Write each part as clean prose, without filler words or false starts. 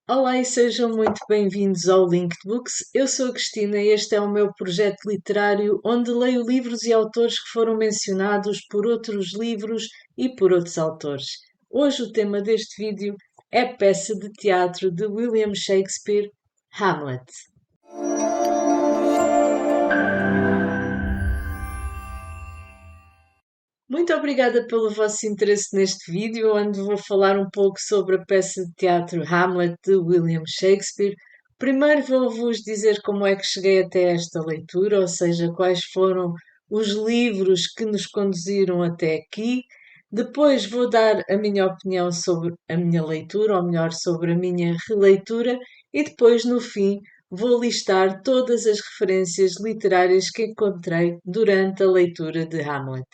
Olá e sejam muito bem-vindos ao Linked Books. Eu sou a Cristina e este é o meu projeto literário onde leio livros e autores que foram mencionados por outros livros e por outros autores. Hoje o tema deste vídeo é a peça de teatro de William Shakespeare, Hamlet. Muito obrigada pelo vosso interesse neste vídeo, onde vou falar um pouco sobre a peça de teatro Hamlet de William Shakespeare. Primeiro vou-vos dizer como é que cheguei até esta leitura, ou seja, quais foram os livros que nos conduziram até aqui. Depois vou dar a minha opinião sobre a minha leitura, ou melhor, sobre a minha releitura, e depois, no fim, vou listar todas as referências literárias que encontrei durante a leitura de Hamlet.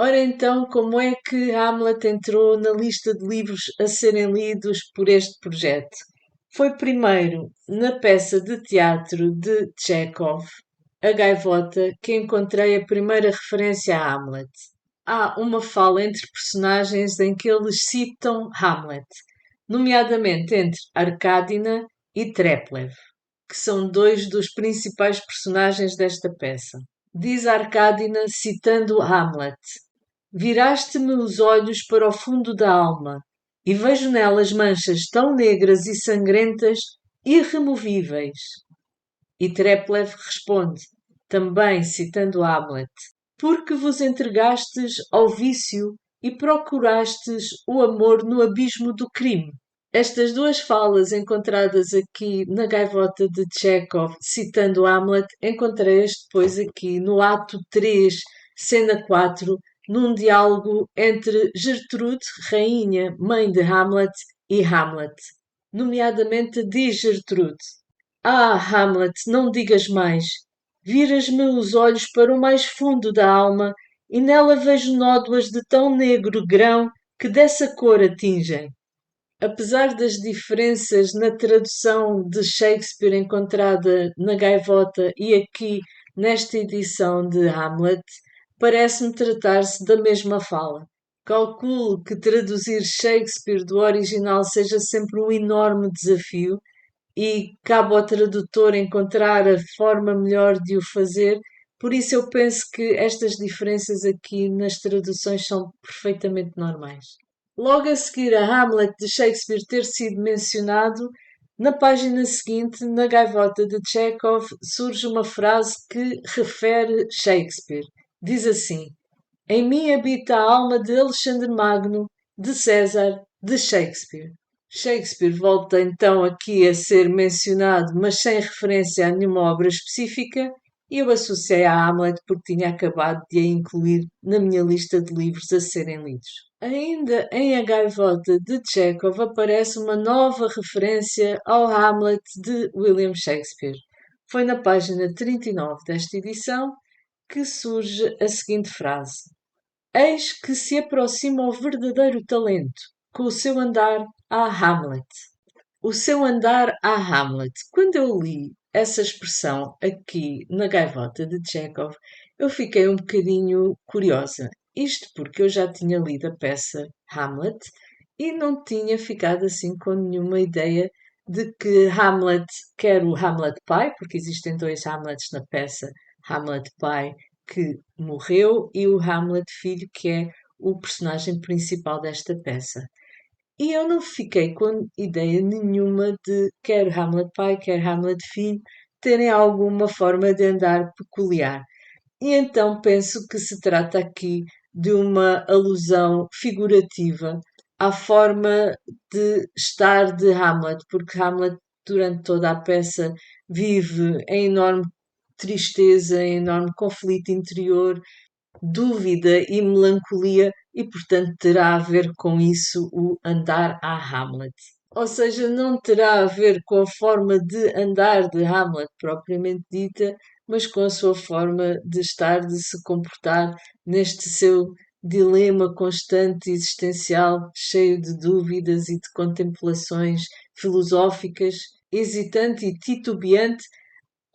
Ora então, como é que Hamlet entrou na lista de livros a serem lidos por este projeto? Foi primeiro na peça de teatro de Chekhov, A Gaivota, que encontrei a primeira referência a Hamlet. Há uma fala entre personagens em que eles citam Hamlet, nomeadamente entre Arcadina e Treplev, que são dois dos principais personagens desta peça. Diz Arcadina, citando Hamlet: Viraste-me os olhos para o fundo da alma, e vejo nelas manchas tão negras e sangrentas, irremovíveis. E Treplev responde, também citando Hamlet: Porque vos entregastes ao vício e procurastes o amor no abismo do crime. Estas duas falas encontradas aqui na Gaivota de Chekhov, citando Hamlet, encontrei-as depois aqui no ato 3, cena 4, num diálogo entre Gertrude, rainha, mãe de Hamlet, e Hamlet. Nomeadamente diz Gertrude: Ah, Hamlet, não digas mais. Viras-me os olhos para o mais fundo da alma e nela vejo nódoas de tão negro grão que dessa cor atingem. Apesar das diferenças na tradução de Shakespeare encontrada na Gaivota e aqui nesta edição de Hamlet, parece-me tratar-se da mesma fala. Calculo que traduzir Shakespeare do original seja sempre um enorme desafio e cabe ao tradutor encontrar a forma melhor de o fazer, por isso eu penso que estas diferenças aqui nas traduções são perfeitamente normais. Logo a seguir a Hamlet de Shakespeare ter sido mencionado, na página seguinte, na Gaivota de Chekhov, surge uma frase que refere Shakespeare. Diz assim: Em mim habita a alma de Alexandre Magno, de César, de Shakespeare. Shakespeare volta então aqui a ser mencionado, mas sem referência a nenhuma obra específica, e eu associei a Hamlet porque tinha acabado de a incluir na minha lista de livros a serem lidos. Ainda em A Gaivota de Chekhov aparece uma nova referência ao Hamlet de William Shakespeare. Foi na página 39 desta edição que surge a seguinte frase: Eis que se aproxima o verdadeiro talento, com o seu andar a Hamlet. O seu andar a Hamlet. Quando eu li essa expressão aqui na Gaivota de Chekhov, eu fiquei um bocadinho curiosa. Isto porque eu já tinha lido a peça Hamlet e não tinha ficado assim com nenhuma ideia de que Hamlet, quer o Hamlet pai, porque existem dois Hamlets na peça, Hamlet pai que morreu e o Hamlet filho, que é o personagem principal desta peça. E eu não fiquei com ideia nenhuma de quer Hamlet pai, quer Hamlet filho terem alguma forma de andar peculiar. E então penso que se trata aqui de uma alusão figurativa à forma de estar de Hamlet, porque Hamlet durante toda a peça vive em enorme tristeza, em enorme conflito interior, dúvida e melancolia, e portanto terá a ver com isso o andar a Hamlet. Ou seja, não terá a ver com a forma de andar de Hamlet propriamente dita, mas com a sua forma de estar, de se comportar neste seu dilema constante existencial, cheio de dúvidas e de contemplações filosóficas, hesitante e titubeante,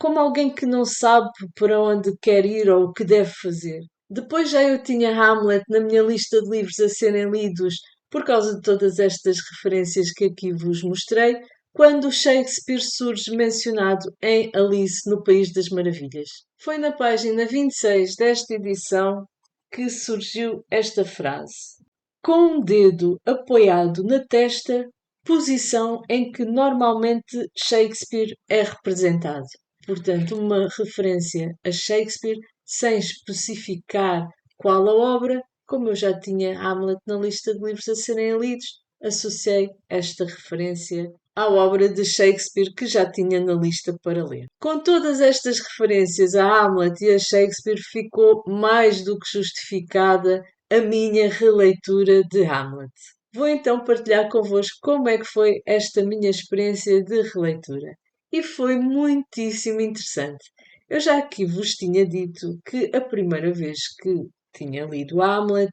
como alguém que não sabe para onde quer ir ou o que deve fazer. Depois já eu tinha Hamlet na minha lista de livros a serem lidos por causa de todas estas referências que aqui vos mostrei, quando Shakespeare surge mencionado em Alice no País das Maravilhas. Foi na página 26 desta edição que surgiu esta frase. Com um dedo apoiado na testa, posição em que normalmente Shakespeare é representado. Portanto, uma referência a Shakespeare sem especificar qual a obra, como eu já tinha Hamlet na lista de livros a serem lidos, associei esta referência à obra de Shakespeare que já tinha na lista para ler. Com todas estas referências a Hamlet e a Shakespeare, ficou mais do que justificada a minha releitura de Hamlet. Vou então partilhar convosco como é que foi esta minha experiência de releitura. E foi muitíssimo interessante. Eu já aqui vos tinha dito que a primeira vez que tinha lido Hamlet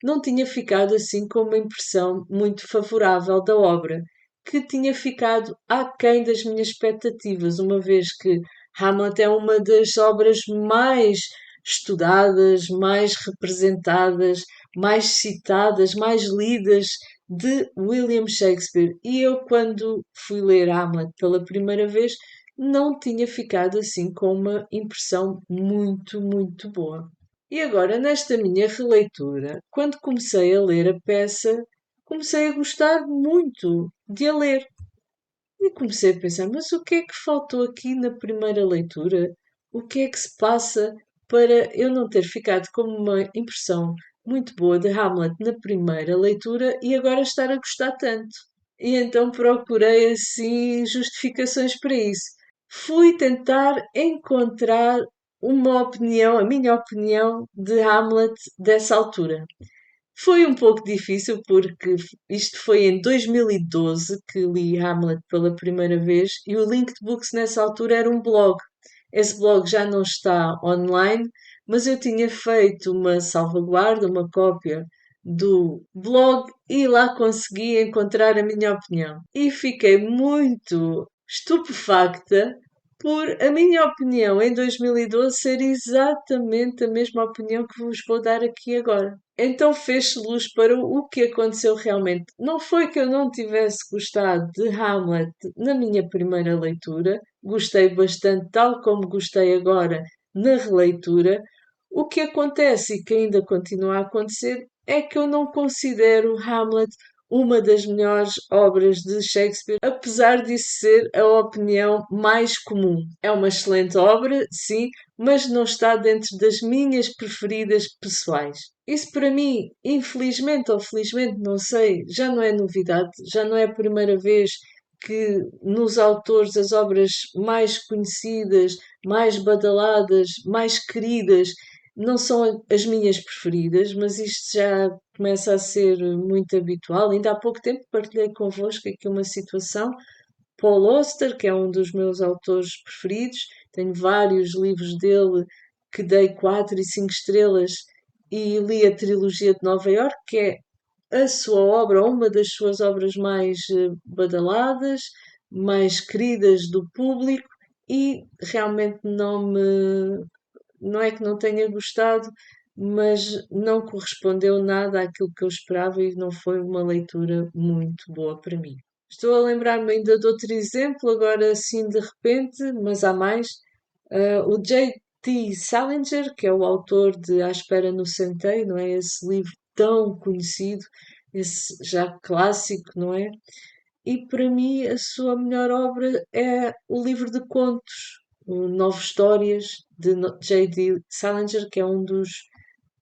não tinha ficado assim com uma impressão muito favorável da obra, que tinha ficado aquém das minhas expectativas, uma vez que Hamlet é uma das obras mais estudadas, mais representadas, mais citadas, mais lidas de William Shakespeare. E eu, quando fui ler Hamlet pela primeira vez, não tinha ficado assim com uma impressão muito boa. E agora, nesta minha releitura, quando comecei a ler a peça, comecei a gostar muito de a ler. E comecei a pensar, mas o que é que faltou aqui na primeira leitura? O que é que se passa para eu não ter ficado com uma impressão muito boa de Hamlet na primeira leitura e agora estar a gostar tanto? E então procurei assim justificações para isso. Fui tentar encontrar uma opinião, a minha opinião de Hamlet dessa altura. Foi um pouco difícil porque isto foi em 2012 que li Hamlet pela primeira vez e o Linked Books nessa altura era um blog. Esse blog já não está online, mas eu tinha feito uma salvaguarda, uma cópia do blog e lá consegui encontrar a minha opinião. E fiquei muito estupefacta por a minha opinião em 2012 ser exatamente a mesma opinião que vos vou dar aqui agora. Então fez-se luz para o que aconteceu realmente. Não foi que eu não tivesse gostado de Hamlet na minha primeira leitura, gostei bastante, tal como gostei agora na releitura. O que acontece e que ainda continua a acontecer é que eu não considero Hamlet uma das melhores obras de Shakespeare, apesar disso ser a opinião mais comum. É uma excelente obra, sim, mas não está dentro das minhas preferidas pessoais. Isso para mim, infelizmente ou felizmente, não sei, já não é novidade, já não é a primeira vez que nos autores as obras mais conhecidas, mais badaladas, mais queridas, não são as minhas preferidas, mas isto já começa a ser muito habitual. Ainda há pouco tempo partilhei convosco aqui uma situação. Paul Auster, que é um dos meus autores preferidos, tenho vários livros dele que dei 4 e 5 estrelas e li a trilogia de Nova Iorque, que é a sua obra, ou uma das suas obras mais badaladas, mais queridas do público, e realmente não é que não tenha gostado, mas não correspondeu nada àquilo que eu esperava e não foi uma leitura muito boa para mim. Estou a lembrar-me ainda de outro exemplo, agora assim de repente, mas há mais. O J.T. Salinger, que é o autor de À Espera no Centeio, não é? Esse livro tão conhecido, esse já clássico, não é? E para mim a sua melhor obra é o livro de contos, o Nove Histórias, de J.D. Salinger, que é um dos,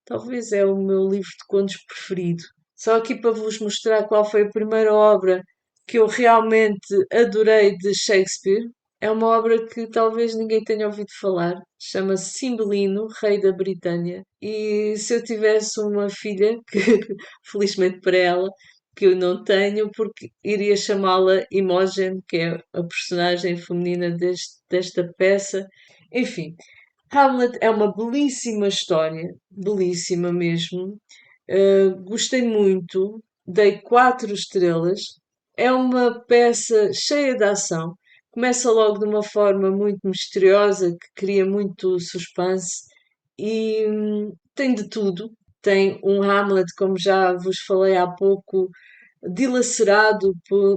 talvez é o meu livro de contos preferido. Só aqui para vos mostrar qual foi a primeira obra que eu realmente adorei de Shakespeare. É uma obra que talvez ninguém tenha ouvido falar. Chama-se Cymbeline, Rei da Britânia. E se eu tivesse uma filha, que felizmente para ela, que eu não tenho, porque iria chamá-la Imogen, que é a personagem feminina desta peça. Enfim, Hamlet é uma belíssima história, belíssima mesmo. Gostei muito, dei 4 estrelas. É uma peça cheia de ação. Começa logo de uma forma muito misteriosa que cria muito suspense e tem de tudo. Tem um Hamlet, como já vos falei há pouco, dilacerado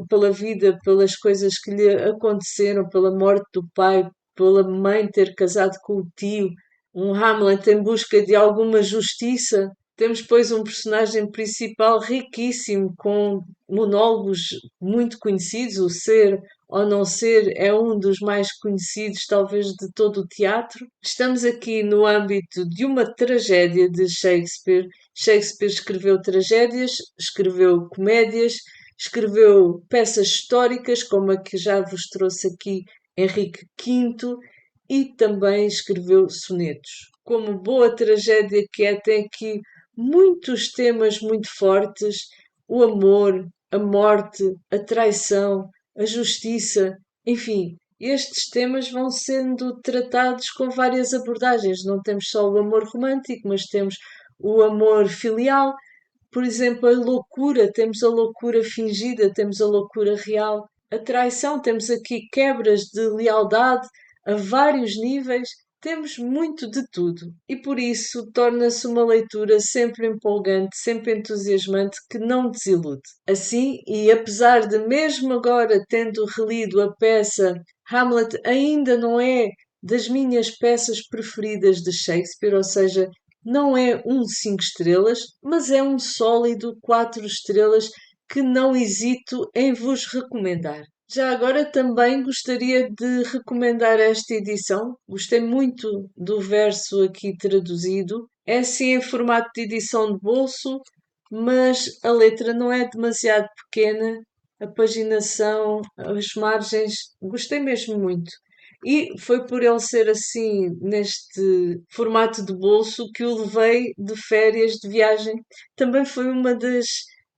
pela vida, pelas coisas que lhe aconteceram, pela morte do pai, pela mãe ter casado com o tio, um Hamlet em busca de alguma justiça. Temos, pois, um personagem principal riquíssimo, com monólogos muito conhecidos. O Ser ou Não Ser é um dos mais conhecidos, talvez, de todo o teatro. Estamos aqui no âmbito de uma tragédia de Shakespeare. Shakespeare escreveu tragédias, escreveu comédias, escreveu peças históricas, como a que já vos trouxe aqui, Henrique V, e também escreveu sonetos. Como boa tragédia que é, tem aqui muitos temas muito fortes: o amor, a morte, a traição, a justiça, enfim. Estes temas vão sendo tratados com várias abordagens. Não temos só o amor romântico, mas temos o amor filial, por exemplo, a loucura, temos a loucura fingida, temos a loucura real, a traição, temos aqui quebras de lealdade a vários níveis, temos muito de tudo. E por isso torna-se uma leitura sempre empolgante, sempre entusiasmante, que não desilude. Assim, e apesar de mesmo agora tendo relido a peça, Hamlet ainda não é das minhas peças preferidas de Shakespeare, ou seja, não é um 5 estrelas, mas é um sólido 4 estrelas que não hesito em vos recomendar. Já agora também gostaria de recomendar esta edição. Gostei muito do verso aqui traduzido. É sim em formato de edição de bolso, mas a letra não é demasiado pequena. A paginação, as margens, gostei mesmo muito. E foi por ele ser assim, neste formato de bolso, que o levei de férias, de viagem. Também foi uma das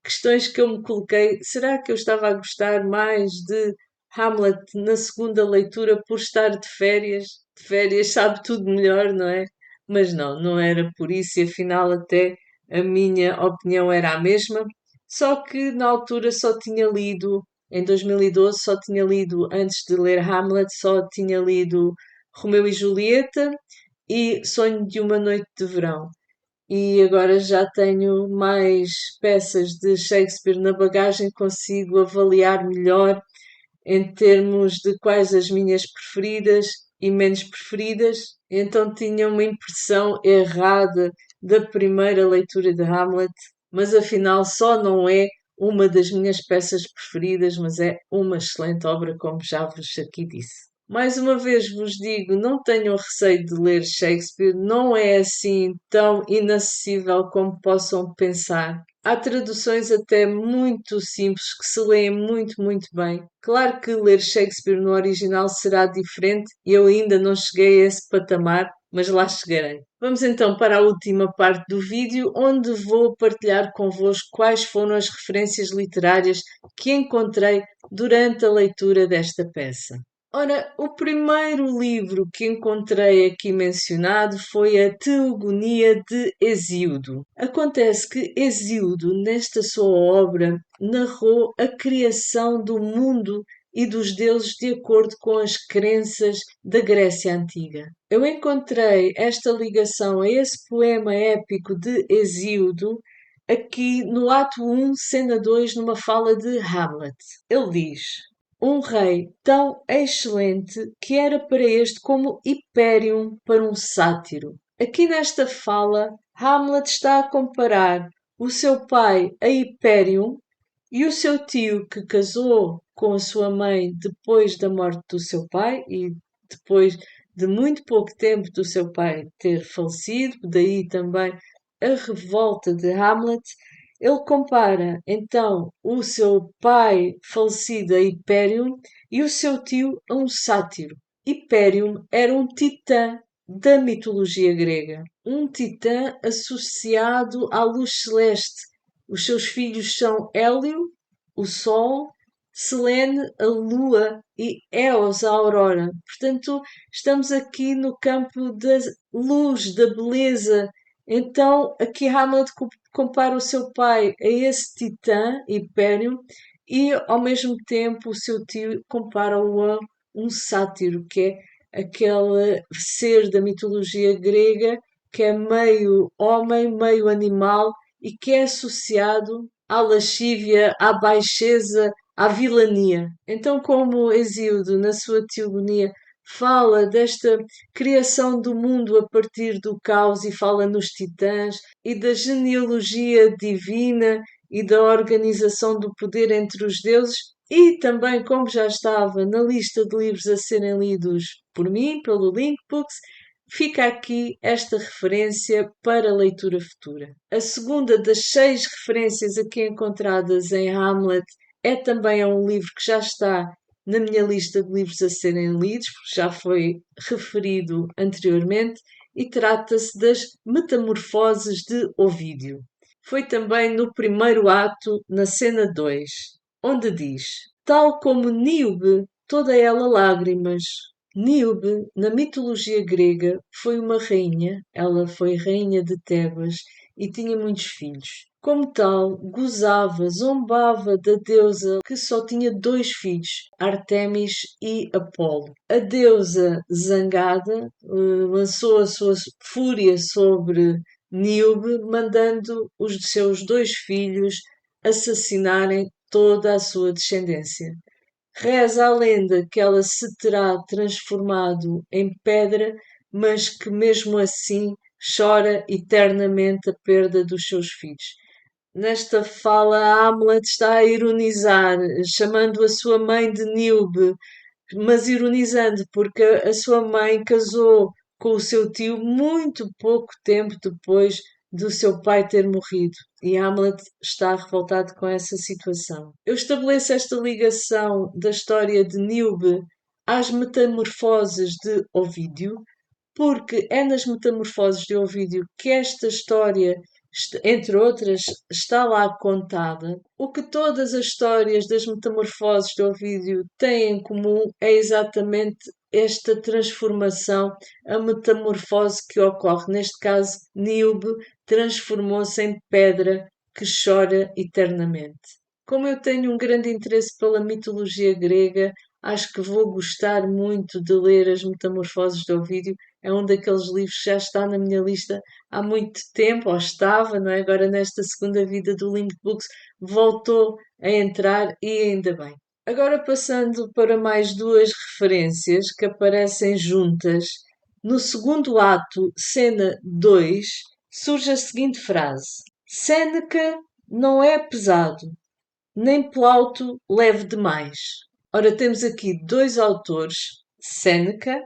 questões que eu me coloquei. Será que eu estava a gostar mais de Hamlet na segunda leitura por estar de férias? De férias sabe tudo melhor, não é? Mas não, não era por isso, e afinal até a minha opinião era a mesma. Só que na altura só tinha lido em 2012 só tinha lido, antes de ler Hamlet, só tinha lido Romeu e Julieta e Sonho de uma Noite de Verão. E agora já tenho mais peças de Shakespeare na bagagem, consigo avaliar melhor em termos de quais as minhas preferidas e menos preferidas. Então tinha uma impressão errada da primeira leitura de Hamlet, mas afinal só não é uma das minhas peças preferidas, mas é uma excelente obra, como já vos aqui disse. Mais uma vez vos digo, não tenham receio de ler Shakespeare, não é assim tão inacessível como possam pensar. Há traduções até muito simples que se leem muito, muito bem. Claro que ler Shakespeare no original será diferente e eu ainda não cheguei a esse patamar, mas lá chegarei. Vamos então para a última parte do vídeo, onde vou partilhar convosco quais foram as referências literárias que encontrei durante a leitura desta peça. Ora, o primeiro livro que encontrei aqui mencionado foi a Teogonia de Hesíodo. Acontece que Hesíodo, nesta sua obra, narrou a criação do mundo e dos deuses de acordo com as crenças da Grécia Antiga. Eu encontrei esta ligação a esse poema épico de Hesíodo aqui no ato 1, cena 2, numa fala de Hamlet. Ele diz: um rei tão excelente que era para este como Hipérion para um sátiro. Aqui nesta fala, Hamlet está a comparar o seu pai a Hipérion e o seu tio, que casou com a sua mãe depois da morte do seu pai e depois de muito pouco tempo do seu pai ter falecido, daí também a revolta de Hamlet. Ele compara então o seu pai falecido a Hipérion e o seu tio a um sátiro. Hipérion era um titã da mitologia grega, um titã associado à luz celeste. Os seus filhos são Hélio, o Sol, Selene, a Lua e Eos, a Aurora. Portanto, estamos aqui no campo da luz, da beleza. Então, aqui Hamlet compara o seu pai a esse titã, Hipérion, e ao mesmo tempo o seu tio compara-o a um sátiro, que é aquele ser da mitologia grega que é meio homem, meio animal e que é associado à lascívia, à baixeza, à vilania. Então, como Hesíodo, na sua Teogonia, fala desta criação do mundo a partir do caos e fala nos titãs e da genealogia divina e da organização do poder entre os deuses, e também, como já estava na lista de livros a serem lidos por mim, pelo Linkbooks, fica aqui esta referência para leitura futura. A segunda das 6 referências aqui encontradas em Hamlet é também um livro que já está na minha lista de livros a serem lidos, porque já foi referido anteriormente, e trata-se das Metamorfoses de Ovídio. Foi também no primeiro ato, na cena 2, onde diz: tal como Níobe, toda ela lágrimas. Níobe, na mitologia grega, foi uma rainha, ela foi rainha de Tebas e tinha muitos filhos. Como tal, gozava, zombava da deusa que só tinha 2 filhos, Artemis e Apolo. A deusa, zangada, lançou a sua fúria sobre Níobe, mandando os seus 2 filhos assassinarem toda a sua descendência. Reza a lenda que ela se terá transformado em pedra, mas que mesmo assim chora eternamente a perda dos seus filhos. Nesta fala, Hamlet está a ironizar, chamando a sua mãe de Níobe, mas ironizando porque a sua mãe casou com o seu tio muito pouco tempo depois do seu pai ter morrido. E Hamlet está revoltado com essa situação. Eu estabeleço esta ligação da história de Níobe às metamorfoses de Ovídio, porque é nas Metamorfoses de Ovídio que esta história, entre outras, está lá contada. O que todas as histórias das Metamorfoses de Ovídio têm em comum é exatamente esta transformação, a metamorfose que ocorre. Neste caso, Níobe transformou-se em pedra que chora eternamente. Como eu tenho um grande interesse pela mitologia grega, acho que vou gostar muito de ler as Metamorfoses de Ovídio. É um daqueles livros que já está na minha lista há muito tempo, ou estava, não é? Agora nesta segunda vida do Link Books voltou a entrar e ainda bem. Agora passando para mais 2 referências que aparecem juntas. No segundo ato, cena 2, surge a seguinte frase: Séneca não é pesado, nem Plauto leve demais. Ora, temos aqui 2 autores, Séneca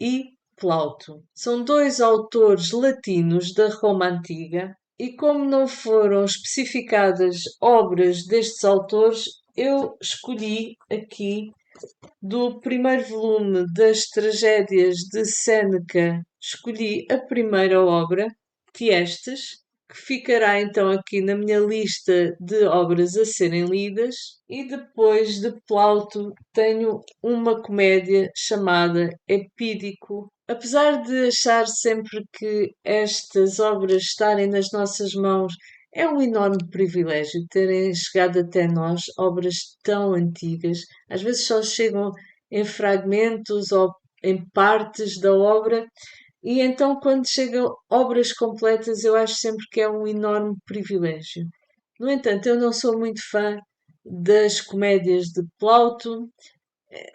e Plauto. São 2 autores latinos da Roma Antiga e, como não foram especificadas obras destes autores, eu escolhi aqui do primeiro volume das Tragédias de Séneca, escolhi a primeira obra, Tiestes, que ficará então aqui na minha lista de obras a serem lidas, e depois de Plauto tenho uma comédia chamada Epídico. Apesar de achar sempre que estas obras estarem nas nossas mãos é um enorme privilégio terem chegado até nós obras tão antigas. Às vezes só chegam em fragmentos ou em partes da obra, e então, quando chegam obras completas, eu acho sempre que é um enorme privilégio. No entanto, eu não sou muito fã das comédias de Plauto.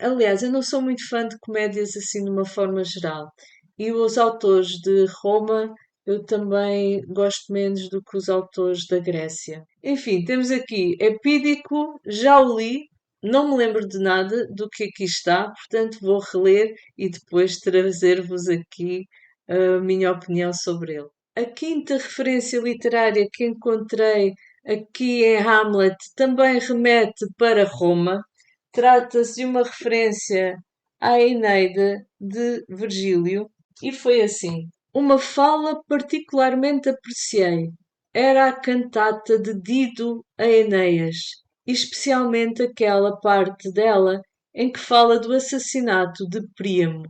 Aliás, eu não sou muito fã de comédias assim de uma forma geral. E os autores de Roma eu também gosto menos do que os autores da Grécia. Enfim, temos aqui Epídico, já o li, não me lembro de nada do que aqui está, portanto vou reler e depois trazer-vos aqui a minha opinião sobre ele. A quinta referência literária que encontrei aqui em Hamlet também remete para Roma. Trata-se de uma referência à Eneida de Virgílio e foi assim. Uma fala particularmente apreciei. Era a cantata de Dido a Enéas, especialmente aquela parte dela em que fala do assassinato de Príamo.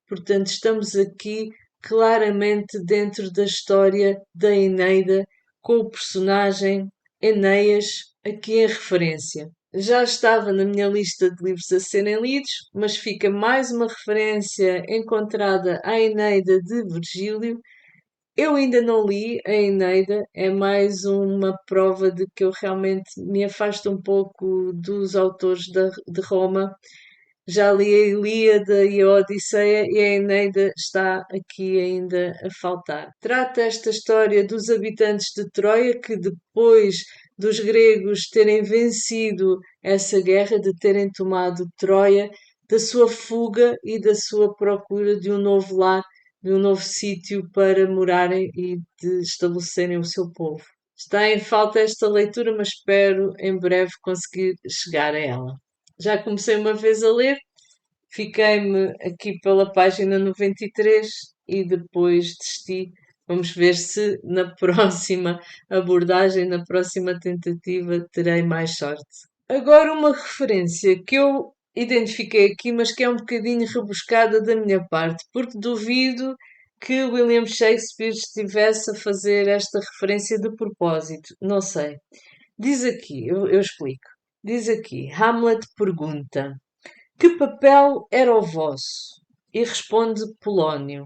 Portanto, estamos aqui claramente dentro da história da Eneida, com o personagem Enéas aqui em referência. Já estava na minha lista de livros a serem lidos, mas fica mais uma referência encontrada à Eneida de Virgílio Eu ainda não li a Eneida, é mais uma prova de que eu realmente me afasto um pouco dos autores de Roma. Já li a Ilíada e a Odisseia e a Eneida está aqui ainda a faltar. Trata esta história dos habitantes de Troia que, depois dos gregos terem vencido essa guerra, de terem tomado Troia, da sua fuga e da sua procura de um novo lar, de um novo sítio para morarem e de estabelecerem o seu povo. Está em falta esta leitura, mas espero em breve conseguir chegar a ela. Já comecei uma vez a ler, fiquei-me aqui pela página 93 e depois desisti. Vamos ver se na próxima abordagem, na próxima tentativa, terei mais sorte. Agora, uma referência que eu identifiquei aqui, mas que é um bocadinho rebuscada da minha parte, porque duvido que William Shakespeare estivesse a fazer esta referência de propósito. Não sei. Diz aqui, eu explico. Diz aqui, Hamlet pergunta: que papel era o vosso? E responde Polónio: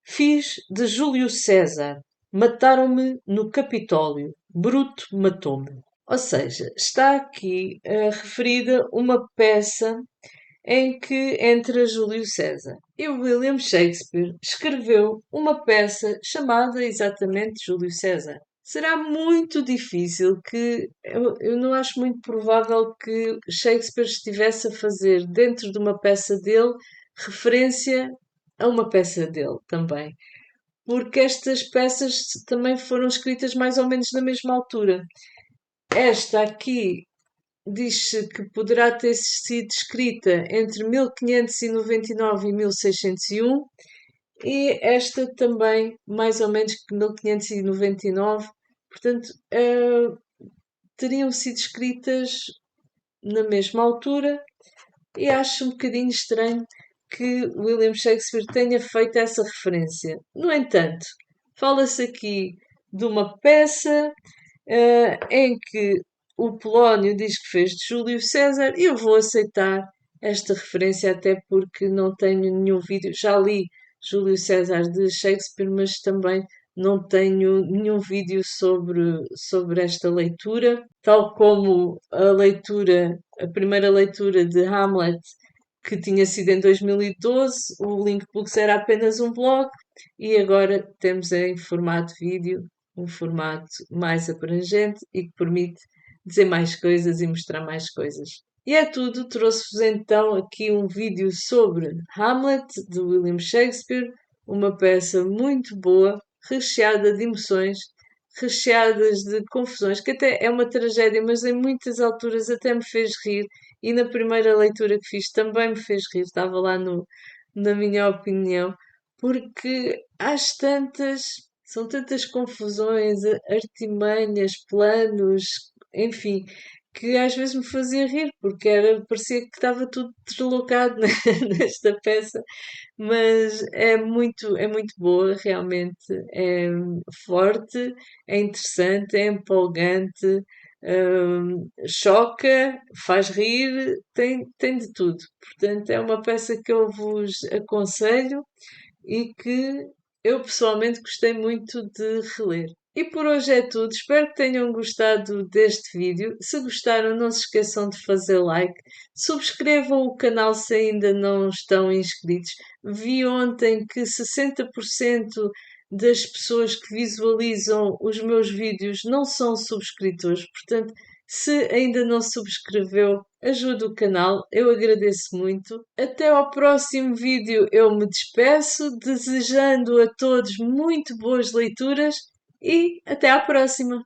fiz de Júlio César. Mataram-me no Capitólio. Bruto matou-me. Ou seja, está aqui referida uma peça em que entra Júlio César. E William Shakespeare escreveu uma peça chamada exatamente Júlio César. Será muito difícil que. Eu não acho muito provável que Shakespeare estivesse a fazer dentro de uma peça dele referência a uma peça dele também. Porque estas peças também foram escritas mais ou menos na mesma altura. Esta aqui diz-se que poderá ter sido escrita entre 1599 e 1601 e esta também mais ou menos que 1599. Portanto, teriam sido escritas na mesma altura e acho um bocadinho estranho que William Shakespeare tenha feito essa referência. No entanto, fala-se aqui de uma peça em que o Polónio diz que fez de Júlio César e eu vou aceitar esta referência até porque não tenho nenhum vídeo. Já li Júlio César de Shakespeare, mas também não tenho nenhum vídeo sobre esta leitura, tal como a leitura, a primeira leitura de Hamlet, que tinha sido em 2012, o Linkbooks era apenas um blog e agora temos em formato vídeo, um formato mais abrangente e que permite dizer mais coisas e mostrar mais coisas. E é tudo, trouxe-vos então aqui um vídeo sobre Hamlet, de William Shakespeare, uma peça muito boa, recheada de emoções, recheadas de confusões, que até é uma tragédia, mas em muitas alturas até me fez rir, e na primeira leitura que fiz também me fez rir, estava lá no, na minha opinião, porque às tantas, são tantas confusões, artimanhas, planos, enfim, que às vezes me fazia rir, porque parecia que estava tudo deslocado nesta peça, mas é muito boa, realmente, é forte, é interessante, é empolgante, choca, faz rir, tem de tudo. Portanto, é uma peça que eu vos aconselho e que eu pessoalmente gostei muito de reler. E por hoje é tudo. Espero que tenham gostado deste vídeo. Se gostaram, não se esqueçam de fazer like. Subscrevam o canal se ainda não estão inscritos. Vi ontem que 60% das pessoas que visualizam os meus vídeos não são subscritores. Portanto, se ainda não subscreveu, ajude o canal, eu agradeço muito. Até ao próximo vídeo, eu me despeço, desejando a todos muito boas leituras e até à próxima!